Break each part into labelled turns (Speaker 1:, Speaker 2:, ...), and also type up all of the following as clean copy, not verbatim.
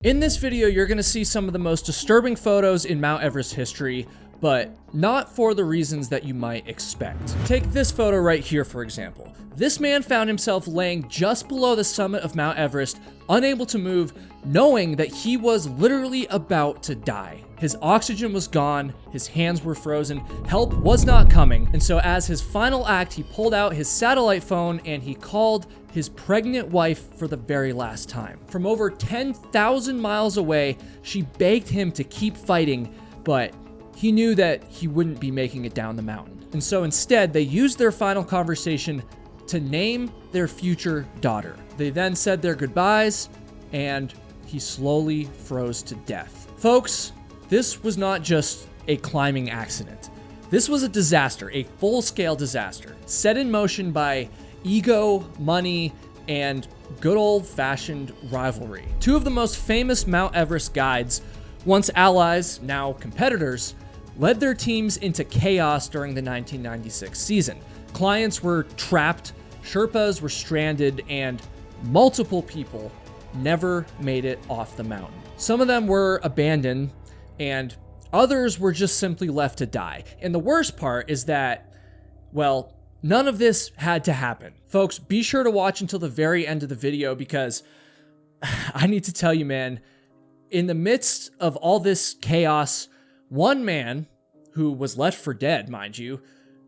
Speaker 1: In this video, you're going to see some of the most disturbing photos in Mount Everest history, but not for the reasons that you might expect. Take this photo right here, for example. This man found himself laying just below the summit of Mount Everest, unable to move, knowing that he was literally about to die. His oxygen was gone, his hands were frozen, help was not coming, and so as his final act, he pulled out his satellite phone and he called his pregnant wife for the very last time. From over 10,000 miles away, she begged him to keep fighting, but he knew that he wouldn't be making it down the mountain. And so instead, they used their final conversation to name their future daughter. They then said their goodbyes, and he slowly froze to death. Folks, this was not just a climbing accident. This was a disaster, a full-scale disaster, set in motion by ego, money, and good old-fashioned rivalry. Two of the most famous Mount Everest guides, once allies, now competitors, led their teams into chaos during the 1996 season. Clients were trapped, Sherpas were stranded, and multiple people never made it off the mountain. Some of them were abandoned, and others were just simply left to die. And the worst part is that, well, none of this had to happen. Folks, be sure to watch until the very end of the video because I need to tell you, man, in the midst of all this chaos, one man, who was left for dead, mind you,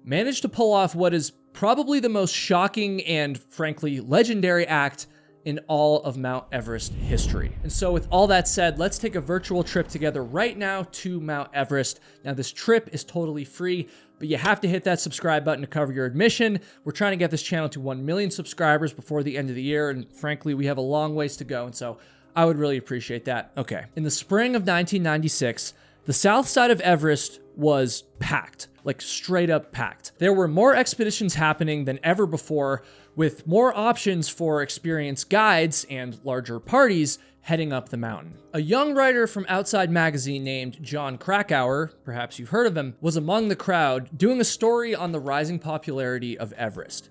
Speaker 1: managed to pull off what is probably the most shocking and, frankly, legendary act in all of Mount Everest history. And so with all that said, let's take a virtual trip together right now to Mount Everest. Now, this trip is totally free, but you have to hit that subscribe button to cover your admission. We're trying to get this channel to 1 million subscribers before the end of the year, and frankly, we have a long ways to go, and so I would really appreciate that. Okay. In the spring of 1996, the south side of Everest was packed, like straight up packed. There were more expeditions happening than ever before, with more options for experienced guides and larger parties heading up the mountain. A young writer from Outside Magazine named Jon Krakauer, perhaps you've heard of him, was among the crowd doing a story on the rising popularity of Everest.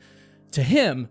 Speaker 1: To him,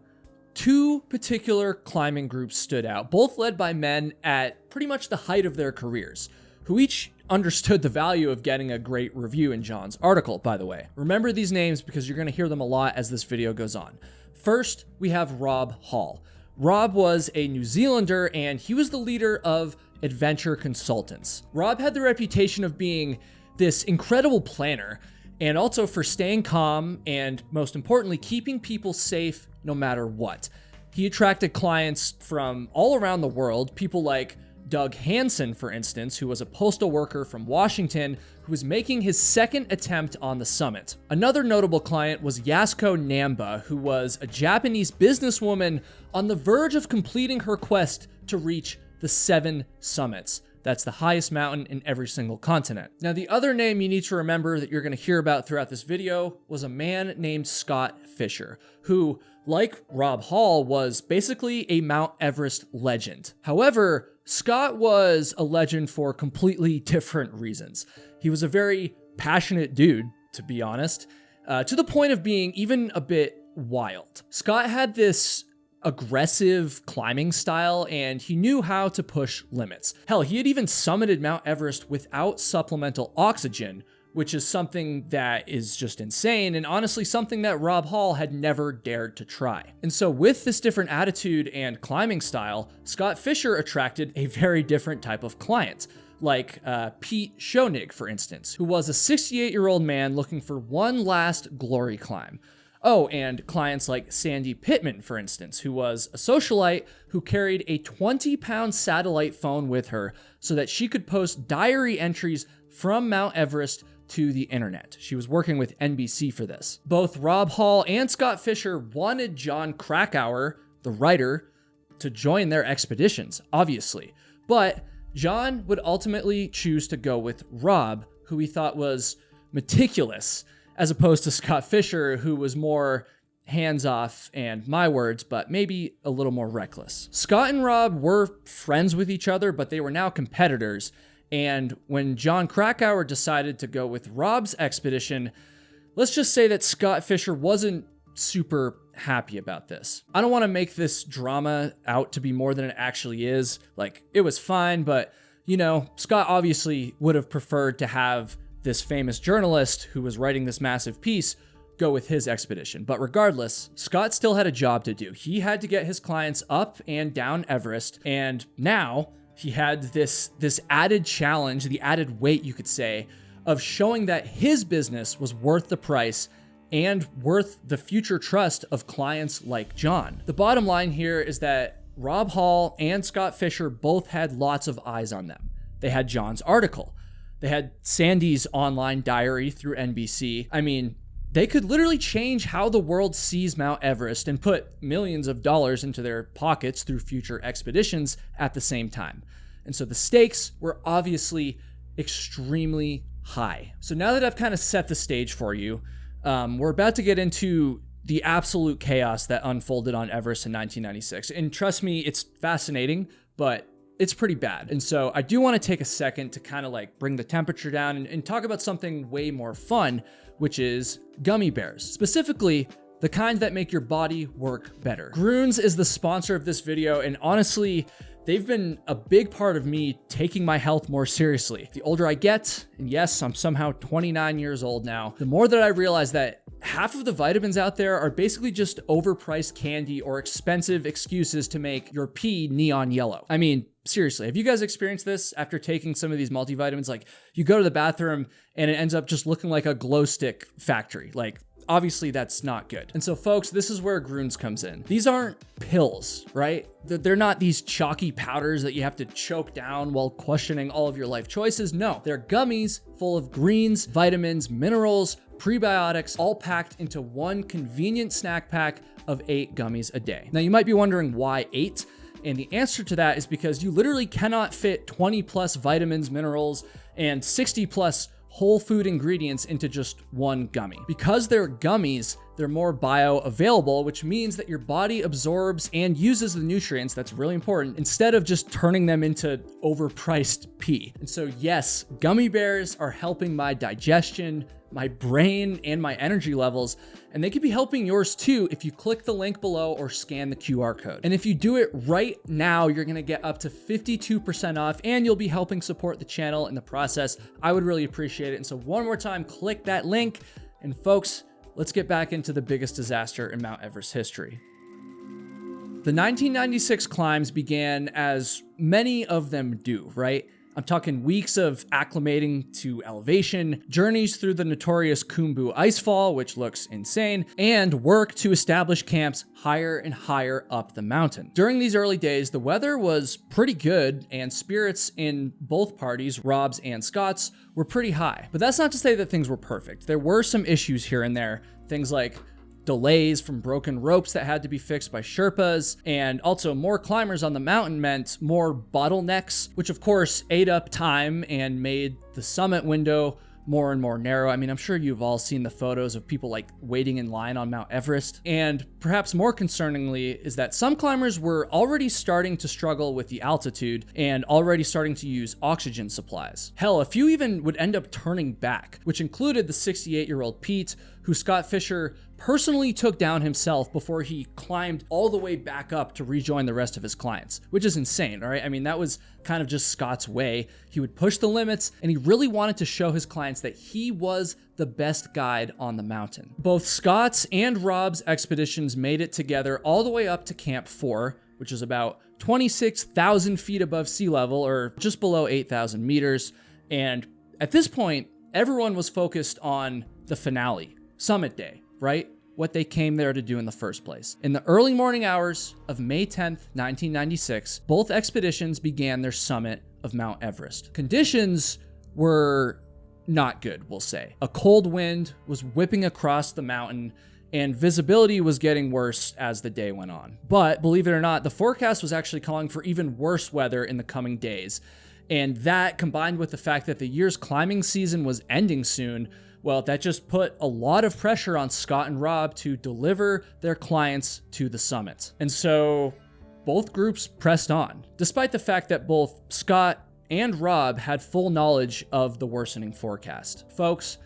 Speaker 1: two particular climbing groups stood out, both led by men at pretty much the height of their careers, who each understood the value of getting a great review in Jon's article, by the way. Remember these names because you're going to hear them a lot as this video goes on. First, we have Rob Hall. Rob was a New Zealander, and he was the leader of Adventure Consultants. Rob had the reputation of being this incredible planner, and also for staying calm, and most importantly, keeping people safe no matter what. He attracted clients from all around the world, people like Doug Hansen, for instance, who was a postal worker from Washington who was making his second attempt on the summit. Another notable client was Yasuko Namba, who was a Japanese businesswoman on the verge of completing her quest to reach the 7 summits. That's the highest mountain in every single continent. Now, the other name you need to remember that you're going to hear about throughout this video was a man named Scott Fisher, who, like Rob Hall, was basically a Mount Everest legend. However, Scott was a legend for completely different reasons. He was a very passionate dude, to be honest, to the point of being even a bit wild. Scott had this aggressive climbing style, and he knew how to push limits. Hell, he had even summited Mount Everest without supplemental oxygen, which is something that is just insane, and honestly something that Rob Hall had never dared to try. And so with this different attitude and climbing style, Scott Fisher attracted a very different type of client, like Pete Schoenig, for instance, who was a 68-year-old man looking for one last glory climb. Oh, and clients like Sandy Pittman, for instance, who was a socialite who carried a 20-pound satellite phone with her so that she could post diary entries from Mount Everest to the internet. She was working with NBC for this. Both Rob Hall and Scott Fisher wanted Jon Krakauer, the writer, to join their expeditions, obviously. But Jon would ultimately choose to go with Rob, who he thought was meticulous, as opposed to Scott Fisher, who was more hands-off and my words, but maybe a little more reckless. Scott and Rob were friends with each other, but they were now competitors. And when Jon Krakauer decided to go with Rob's expedition, let's just say that Scott Fisher wasn't super happy about this. I don't want to make this drama out to be more than it actually is. Like, it was fine, but you know, Scott obviously would have preferred to have this famous journalist who was writing this massive piece go with his expedition. But regardless, Scott still had a job to do. He had to get his clients up and down Everest, and now he had this added challenge, the added weight, you could say, of showing that his business was worth the price and worth the future trust of clients like John. The bottom line here is that Rob Hall and Scott Fisher both had lots of eyes on them. They had John's article. They had Sandy's online diary through NBC. I mean, they could literally change how the world sees Mount Everest and put millions of dollars into their pockets through future expeditions at the same time. And so the stakes were obviously extremely high. So now that I've kind of set the stage for you, we're about to get into the absolute chaos that unfolded on Everest in 1996. And trust me, it's fascinating, but it's pretty bad. And so I do want to take a second to kind of like bring the temperature down and talk about something way more fun, which is gummy bears. Specifically, the kind that make your body work better. Groons is the sponsor of this video, and honestly, they've been a big part of me taking my health more seriously. The older I get, and yes, I'm somehow 29 years old now, the more that I realize that half of the vitamins out there are basically just overpriced candy or expensive excuses to make your pee neon yellow. I mean, seriously, have you guys experienced this after taking some of these multivitamins? Like, you go to the bathroom and it ends up just looking like a glow stick factory. Like, obviously that's not good. And so folks, this is where Groons comes in. These aren't pills, right? They're not these chalky powders that you have to choke down while questioning all of your life choices. No, they're gummies full of greens, vitamins, minerals, prebiotics, all packed into one convenient snack pack of 8 gummies a day. Now you might be wondering why 8? And the answer to that is because you literally cannot fit 20 plus vitamins, minerals, and 60 plus whole food ingredients into just one gummy. Because they're gummies, they're more bioavailable, which means that your body absorbs and uses the nutrients, that's really important, instead of just turning them into overpriced pee. And so yes, gummy bears are helping my digestion, my brain, and my energy levels, and they could be helping yours too if you click the link below or scan the QR code. And if you do it right now, you're gonna get up to 52% off, and you'll be helping support the channel in the process. I would really appreciate it. And so one more time, click that link, and folks, let's get back into the biggest disaster in Mount Everest history. The 1996 climbs began as many of them do, right? I'm talking weeks of acclimating to elevation, journeys through the notorious Khumbu icefall, which looks insane, and work to establish camps higher and higher up the mountain. During these early days, the weather was pretty good, and spirits in both parties, Rob's and Scott's, were pretty high. But that's not to say that things were perfect. There were some issues here and there, things like delays from broken ropes that had to be fixed by Sherpas, and also more climbers on the mountain meant more bottlenecks, which of course ate up time and made the summit window more and more narrow. I mean, I'm sure you've all seen the photos of people like waiting in line on Mount Everest. And perhaps more concerningly is that some climbers were already starting to struggle with the altitude and already starting to use oxygen supplies. Hell, a few even would end up turning back, which included the 68-year-old Pete, who Scott Fisher personally took down himself before he climbed all the way back up to rejoin the rest of his clients, which is insane, all right? I mean, that was kind of just Scott's way. He would push the limits, and he really wanted to show his clients that he was the best guide on the mountain. Both Scott's and Rob's expeditions made it together all the way up to Camp 4, which is about 26,000 feet above sea level, or just below 8,000 meters. And at this point, everyone was focused on the finale, Summit Day, right? What they came there to do in the first place. In the early morning hours of May 10th, 1996, both expeditions began their summit of Mount Everest. Conditions were not good, we'll say. A cold wind was whipping across the mountain, and visibility was getting worse as the day went on. But believe it or not, the forecast was actually calling for even worse weather in the coming days. And that, combined with the fact that the year's climbing season was ending soon, well, that just put a lot of pressure on Scott and Rob to deliver their clients to the summit. And so both groups pressed on, despite the fact that both Scott and Rob had full knowledge of the worsening forecast. Folks,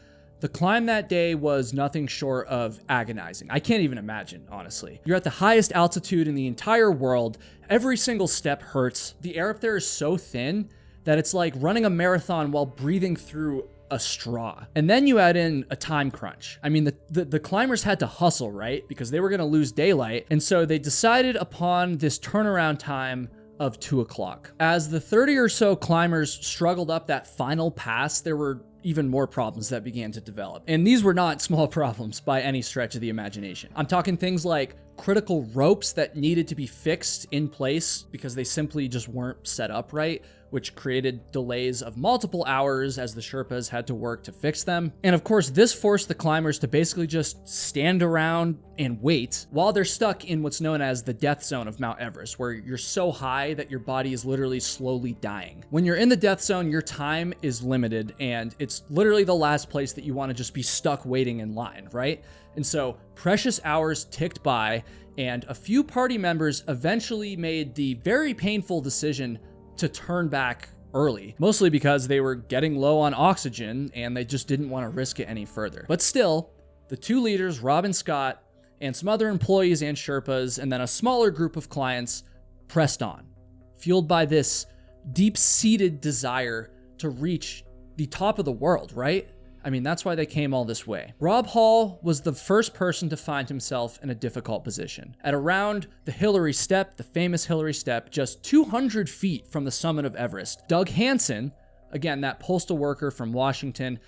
Speaker 1: The climb that day was nothing short of agonizing. I can't even imagine, honestly. You're at the highest altitude in the entire world. Every single step hurts. The air up there is so thin that it's like running a marathon while breathing through a straw. And then you add in a time crunch. I mean, the climbers had to hustle, right? Because they were going to lose daylight. And so they decided upon this turnaround time of 2 o'clock. As the 30 or so climbers struggled up that final pass, there were even more problems that began to develop. And these were not small problems by any stretch of the imagination. I'm talking things like critical ropes that needed to be fixed in place because they simply just weren't set up right, which created delays of multiple hours as the Sherpas had to work to fix them. And of course, this forced the climbers to basically just stand around and wait while they're stuck in what's known as the death zone of Mount Everest, where you're so high that your body is literally slowly dying. When you're in the death zone, your time is limited, and it's literally the last place that you want to just be stuck waiting in line, right? And so precious hours ticked by, and a few party members eventually made the very painful decision to turn back early, mostly because they were getting low on oxygen and they just didn't want to risk it any further. But still, the two leaders, Rob and Scott, and some other employees and Sherpas, and then a smaller group of clients, pressed on, fueled by this deep-seated desire to reach the top of the world, right? I mean, that's why they came all this way. Rob Hall was the first person to find himself in a difficult position. At around the Hillary Step, the famous Hillary Step, just 200 feet from the summit of Everest, Doug Hansen, again, that postal worker from Washington,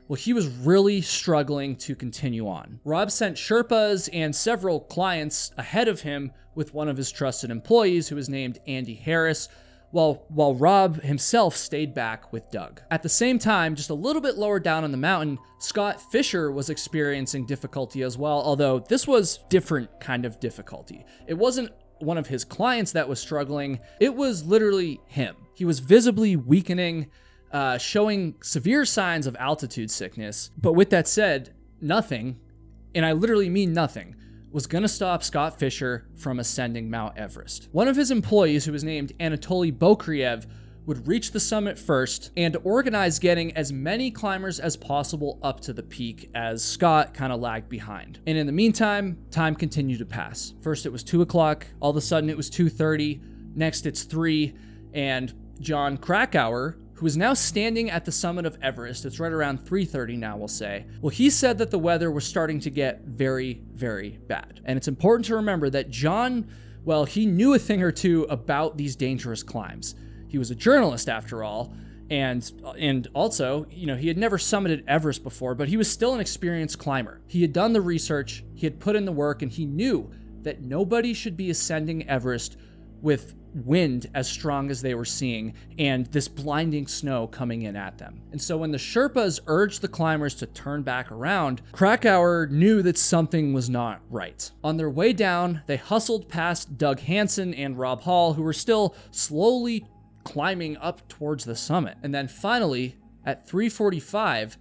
Speaker 1: well, he was really struggling to continue on. Rob sent Sherpas and several clients ahead of him with one of his trusted employees who was named Andy Harris, while Rob himself stayed back with Doug. At the same time, just a little bit lower down on the mountain, Scott Fisher was experiencing difficulty as well, although this was different kind of difficulty. It wasn't one of his clients that was struggling, it was literally him. He was visibly weakening, showing severe signs of altitude sickness. But with that said, nothing, and I literally mean nothing, was going to stop Scott Fisher from ascending Mount Everest. One of his employees, who was named Anatoly Bokriev, would reach the summit first and organize getting as many climbers as possible up to the peak as Scott kind of lagged behind. And in the meantime, time continued to pass. First it was 2 o'clock, all of a sudden it was 2:30, next it's 3, and John Krakauer, who is now standing at the summit of Everest, it's right around 3:30 now, we'll say, well, he said that the weather was starting to get very, very bad. And it's important to remember that John, well, he knew a thing or two about these dangerous climbs. He was a journalist after all, and also, you know, he had never summited Everest before, but he was still an experienced climber. He had done the research, he had put in the work, and he knew that nobody should be ascending Everest with wind as strong as they were seeing and this blinding snow coming in at them. And so when the Sherpas urged the climbers to turn back around, Krakauer knew that something was not right. On their way down, they hustled past Doug Hansen and Rob Hall, who were still slowly climbing up towards the summit. And then finally, at 3:45,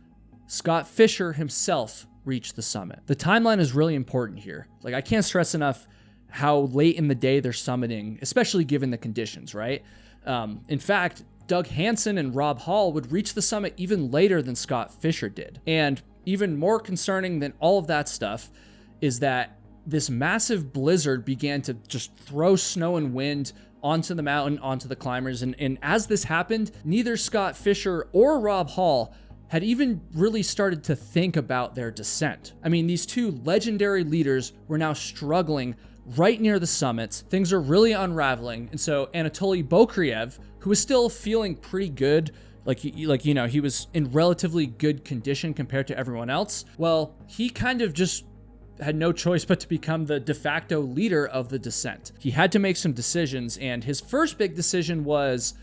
Speaker 1: Scott Fisher himself reached the summit. The timeline is really important here. Like, I can't stress enough how late in the day they're summiting, especially given the conditions, right? In fact, Doug Hansen and Rob Hall would reach the summit even later than Scott Fisher did. And even more concerning than all of that stuff is that this massive blizzard began to just throw snow and wind onto the mountain, onto the climbers. And as this happened, neither Scott Fisher or Rob Hall had even really started to think about their descent. I mean, these two legendary leaders were now struggling right near the summit. Things are really unraveling. And so Anatoly Bokriev, who was still feeling pretty good, he was in relatively good condition compared to everyone else, well, he kind of just had no choice but to become the de facto leader of the descent. He had to make some decisions, and his first big decision was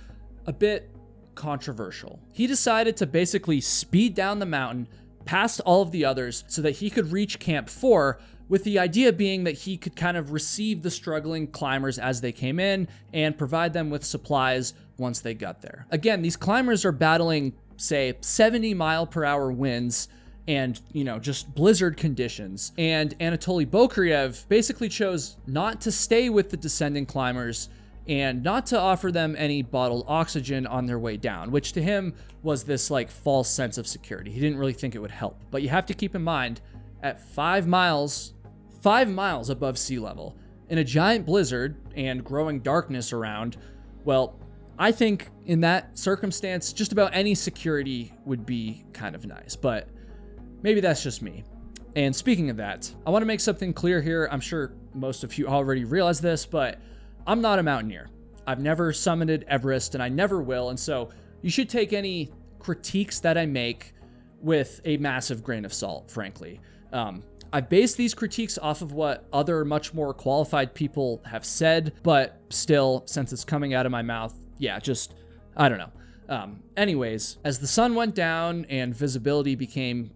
Speaker 1: a bit controversial. He decided to basically speed down the mountain past all of the others so that he could reach Camp 4, with the idea being that he could kind of receive the struggling climbers as they came in and provide them with supplies once they got there. Again, these climbers are battling, say, 70-mile-per-hour winds and, just blizzard conditions. And Anatoly Bokriev basically chose not to stay with the descending climbers and not to offer them any bottled oxygen on their way down, which to him was this like false sense of security. He didn't really think it would help. But you have to keep in mind, at 5 miles above sea level, in a giant blizzard and growing darkness around, well, I think in that circumstance, just about any security would be kind of nice, but maybe that's just me. And speaking of that, I want to make something clear here. I'm sure most of you already realize this, but I'm not a mountaineer. I've never summited Everest, and I never will, and so you should take any critiques that I make with a massive grain of salt, frankly. I base these critiques off of what other much more qualified people have said, but still, since it's coming out of my mouth, yeah, just, I don't know. Anyways, as the sun went down and visibility became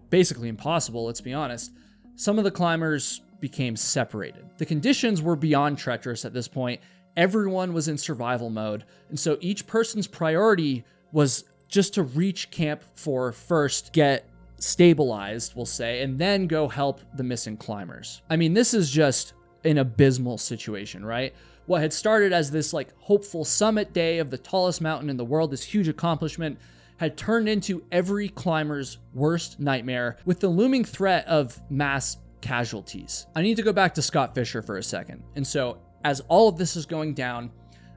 Speaker 1: basically impossible, let's be honest, some of the climbers became separated. The conditions were beyond treacherous at this point. Everyone was in survival mode, and so each person's priority was just to reach Camp 4 first, get stabilized, we'll say, and then go help the missing climbers. I mean, this is just an abysmal situation, right? What had started as this like hopeful summit day of the tallest mountain in the world, this huge accomplishment, had turned into every climber's worst nightmare with the looming threat of mass casualties. I need to go back to Scott Fisher for a second. And so as all of this is going down,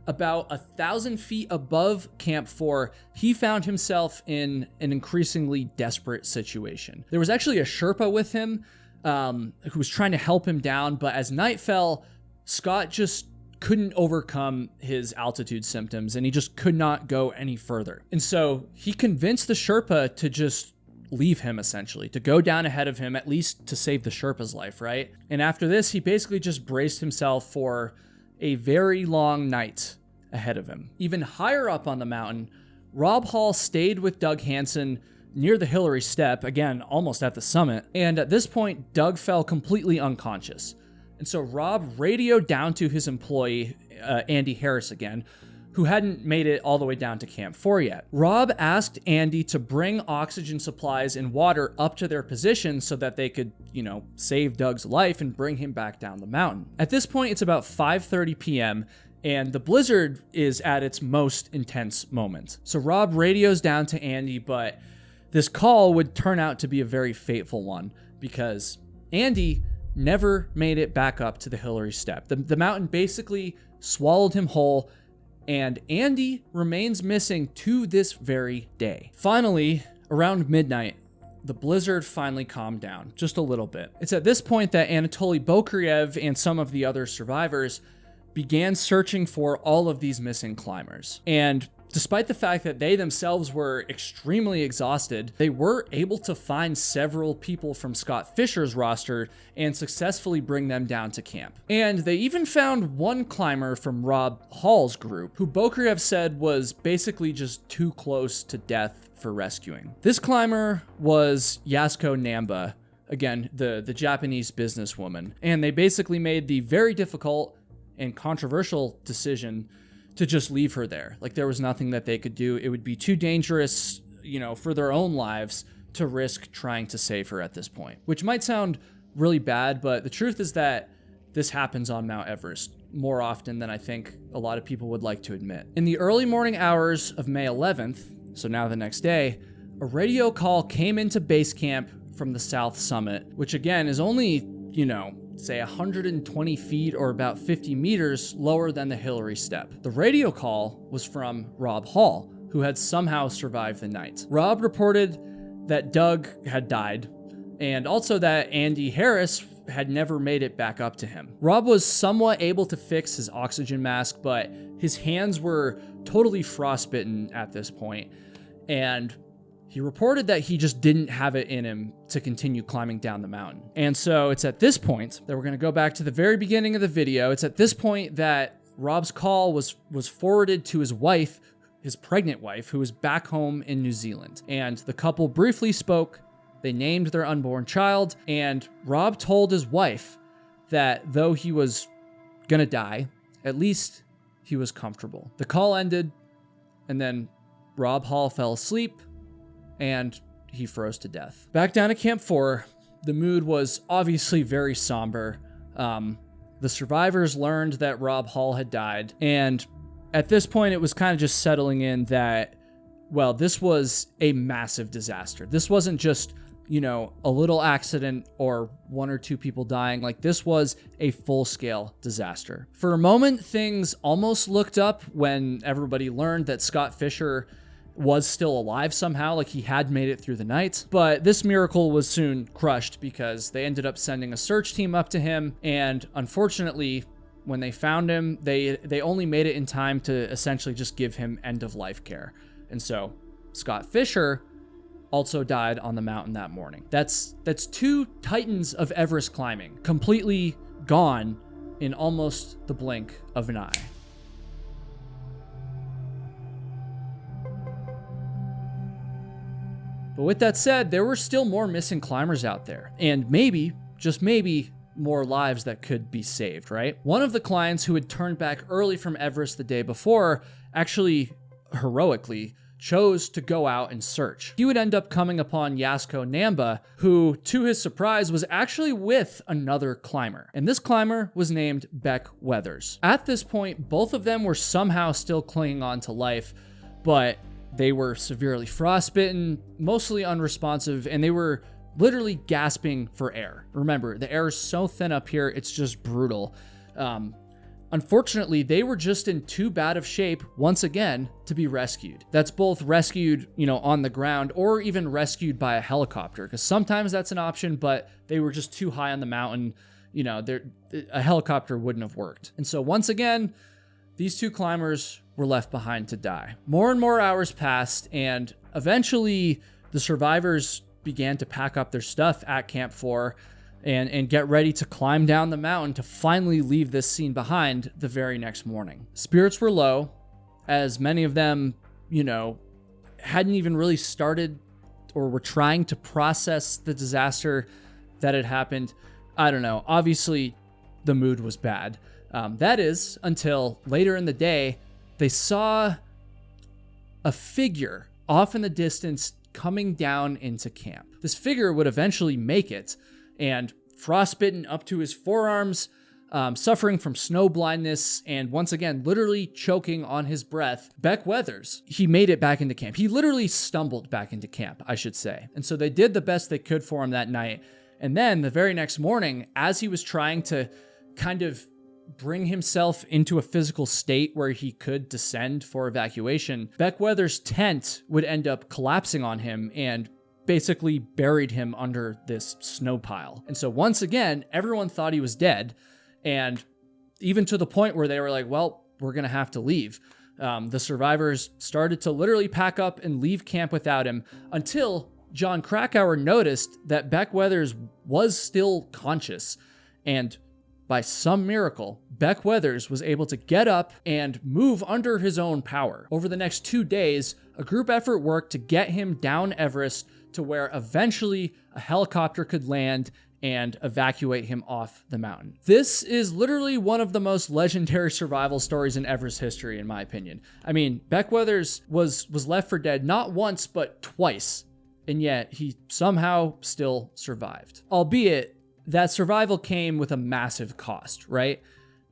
Speaker 1: about 1,000 feet above Camp 4, he found himself in an increasingly desperate situation. There was actually a Sherpa with him who was trying to help him down, but as night fell, Scott just couldn't overcome his altitude symptoms and he just could not go any further. And so he convinced the Sherpa to just leave him, essentially, to go down ahead of him, at least to save the Sherpa's life, right? And after this, he basically just braced himself for a very long night ahead of him. Even higher up on the mountain, Rob Hall stayed with Doug Hansen near the Hillary Step, again, almost at the summit. And at this point, Doug fell completely unconscious. And so Rob radioed down to his employee, Andy Harris again, who hadn't made it all the way down to Camp 4 yet. Rob asked Andy to bring oxygen supplies and water up to their position so that they could, save Doug's life and bring him back down the mountain. At this point, it's about 5:30 p.m., and the blizzard is at its most intense moment. So Rob radios down to Andy, but this call would turn out to be a very fateful one because Andy never made it back up to the Hillary Step. The mountain basically swallowed him whole, and Andy remains missing to this very day. Finally, around midnight, the blizzard finally calmed down just a little bit. It's at this point that Anatoly Bokryev and some of the other survivors began searching for all of these missing climbers. And despite the fact that they themselves were extremely exhausted, they were able to find several people from Scott Fisher's roster and successfully bring them down to camp. And they even found one climber from Rob Hall's group, who Bokryev said was basically just too close to death for rescuing. This climber was Yasuko Namba, again, the Japanese businesswoman. And they basically made the very difficult and controversial decision to just leave her there. Like, there was nothing that they could do. It would be too dangerous, for their own lives to risk trying to save her at this point, which might sound really bad, but the truth is that this happens on Mount Everest more often than I think a lot of people would like to admit. In the early morning hours of May 11th, so now the next day, a radio call came into base camp from the South Summit, which again is only, say 120 feet or about 50 meters lower than the Hillary Step. The radio call was from Rob Hall, who had somehow survived the night. Rob reported that Doug had died, and also that Andy Harris had never made it back up to him. Rob was somewhat able to fix his oxygen mask, but his hands were totally frostbitten at this point, and he reported that he just didn't have it in him to continue climbing down the mountain. And so it's at this point that we're going to go back to the very beginning of the video. It's at this point that Rob's call was forwarded to his wife, his pregnant wife, who was back home in New Zealand. And the couple briefly spoke. They named their unborn child, and Rob told his wife that though he was going to die, at least he was comfortable. The call ended, and then Rob Hall fell asleep, and he froze to death. Back down at Camp 4, the mood was obviously very somber. the survivors learned that Rob Hall had died, and at this point it was kind of just settling in that, well, this was a massive disaster. This wasn't just, you know, a little accident or one or two people dying. Like, this was a full-scale disaster. For a moment, things almost looked up when everybody learned that Scott Fisher was still alive somehow, like he had made it through the night. But this miracle was soon crushed because they ended up sending a search team up to him, and unfortunately, when they found him, they only made it in time to essentially just give him end-of-life care. And so Scott Fisher also died on the mountain that morning. That's two titans of Everest climbing completely gone in almost the blink of an eye. But with that said, there were still more missing climbers out there, and maybe, just maybe, more lives that could be saved, right? One of the clients who had turned back early from Everest the day before actually heroically chose to go out and search. He would end up coming upon Yasko Namba, who, to his surprise, was actually with another climber. And this climber was named Beck Weathers. At this point, both of them were somehow still clinging on to life, but they were severely frostbitten, mostly unresponsive, and they were literally gasping for air. Remember, the air is so thin up here, it's just brutal. Unfortunately, they were just in too bad of shape, once again, to be rescued. That's both rescued, you know, on the ground or even rescued by a helicopter, because sometimes that's an option, but they were just too high on the mountain. You know, a helicopter wouldn't have worked. And so once again, these two climbers were left behind to die. More and more hours passed, and eventually the survivors began to pack up their stuff at Camp 4 and get ready to climb down the mountain to finally leave this scene behind the very next morning. Spirits were low, as many of them, you know, hadn't even really started or were trying to process the disaster that had happened. I don't know. Obviously, the mood was bad. That is, until later in the day, they saw a figure off in the distance coming down into camp. This figure would eventually make it, and frostbitten up to his forearms, suffering from snow blindness, and once again, literally choking on his breath, Beck Weathers, he made it back into camp. He literally stumbled back into camp, I should say. And so they did the best they could for him that night. And then the very next morning, as he was trying to kind of bring himself into a physical state where he could descend for evacuation, Beck Weathers' tent would end up collapsing on him and basically buried him under this snow pile. And so once again, everyone thought he was dead, and even to the point where they were like, well, we're gonna have to leave. The survivors started to literally pack up and leave camp without him, until John Krakauer noticed that Beck Weathers was still conscious, and by some miracle, Beck Weathers was able to get up and move under his own power. Over the next 2 days, a group effort worked to get him down Everest to where eventually a helicopter could land and evacuate him off the mountain. This is literally one of the most legendary survival stories in Everest history, in my opinion. I mean, Beck Weathers was left for dead not once, but twice, and yet he somehow still survived. Albeit, that survival came with a massive cost, right?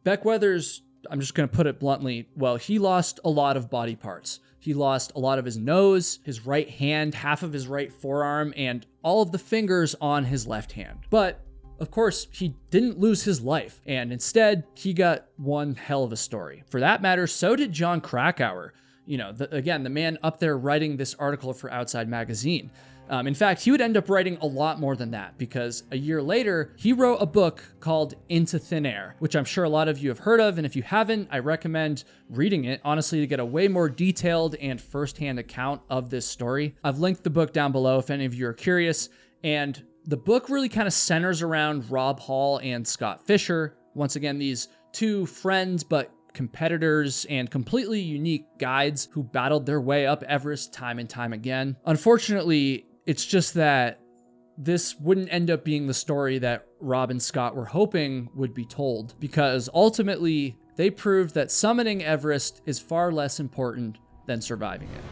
Speaker 1: Beck Weathers, I'm just going to put it bluntly, well, he lost a lot of body parts. He lost a lot of his nose, his right hand, half of his right forearm, and all of the fingers on his left hand. But, of course, he didn't lose his life, and instead, he got one hell of a story. For that matter, so did John Krakauer. You know, again, the man up there writing this article for Outside Magazine. In fact, he would end up writing a lot more than that, because a year later, he wrote a book called Into Thin Air, which I'm sure a lot of you have heard of, and if you haven't, I recommend reading it, honestly, to get a way more detailed and firsthand account of this story. I've linked the book down below if any of you are curious, and the book really kind of centers around Rob Hall and Scott Fisher. Once again, these two friends, but competitors and completely unique guides who battled their way up Everest time and time again. Unfortunately, it's just that this wouldn't end up being the story that Rob and Scott were hoping would be told, because ultimately they proved that summiting Everest is far less important than surviving it.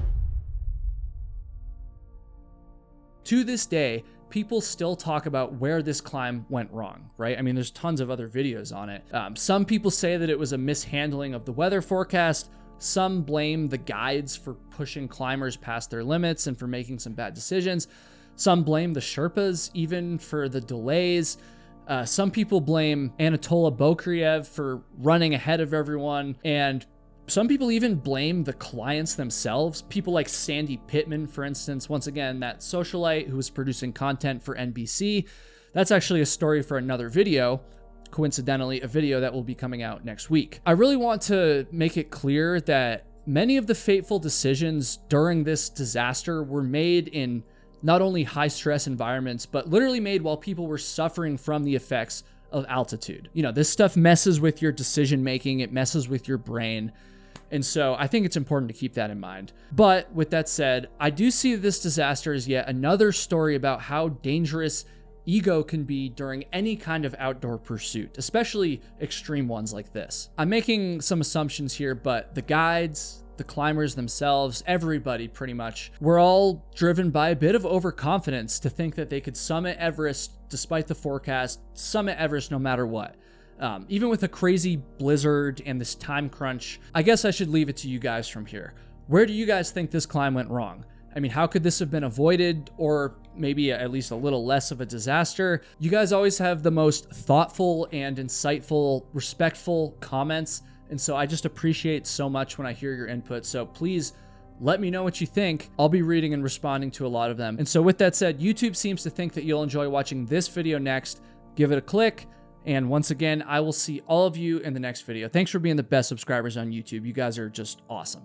Speaker 1: To this day, people still talk about where this climb went wrong, right? I mean, there's tons of other videos on it. Some people say that it was a mishandling of the weather forecast. Some blame the guides for pushing climbers past their limits and for making some bad decisions. Some blame the Sherpas even for the delays. Some people blame Anatoly Bokriev for running ahead of everyone. And some people even blame the clients themselves. People like Sandy Pittman, for instance, once again, that socialite who was producing content for NBC. That's actually a story for another video. Coincidentally, a video that will be coming out next week. I really want to make it clear that many of the fateful decisions during this disaster were made in not only high stress environments, but literally made while people were suffering from the effects of altitude. You know, this stuff messes with your decision making, it messes with your brain. And so I think it's important to keep that in mind. But with that said, I do see this disaster as yet another story about how dangerous ego can be during any kind of outdoor pursuit, especially extreme ones like this. I'm making some assumptions here, but the guides, the climbers themselves, everybody pretty much, were all driven by a bit of overconfidence to think that they could summit Everest despite the forecast, summit Everest no matter what. Even with a crazy blizzard and this time crunch. I guess I should leave it to you guys from here. Where do you guys think this climb went wrong? I mean, how could this have been avoided, or maybe at least a little less of a disaster? You guys always have the most thoughtful and insightful, respectful comments, and so I just appreciate so much when I hear your input. So please let me know what you think. I'll be reading and responding to a lot of them. And so with that said, YouTube seems to think that you'll enjoy watching this video next. Give it a click. And once again, I will see all of you in the next video. Thanks for being the best subscribers on YouTube. You guys are just awesome.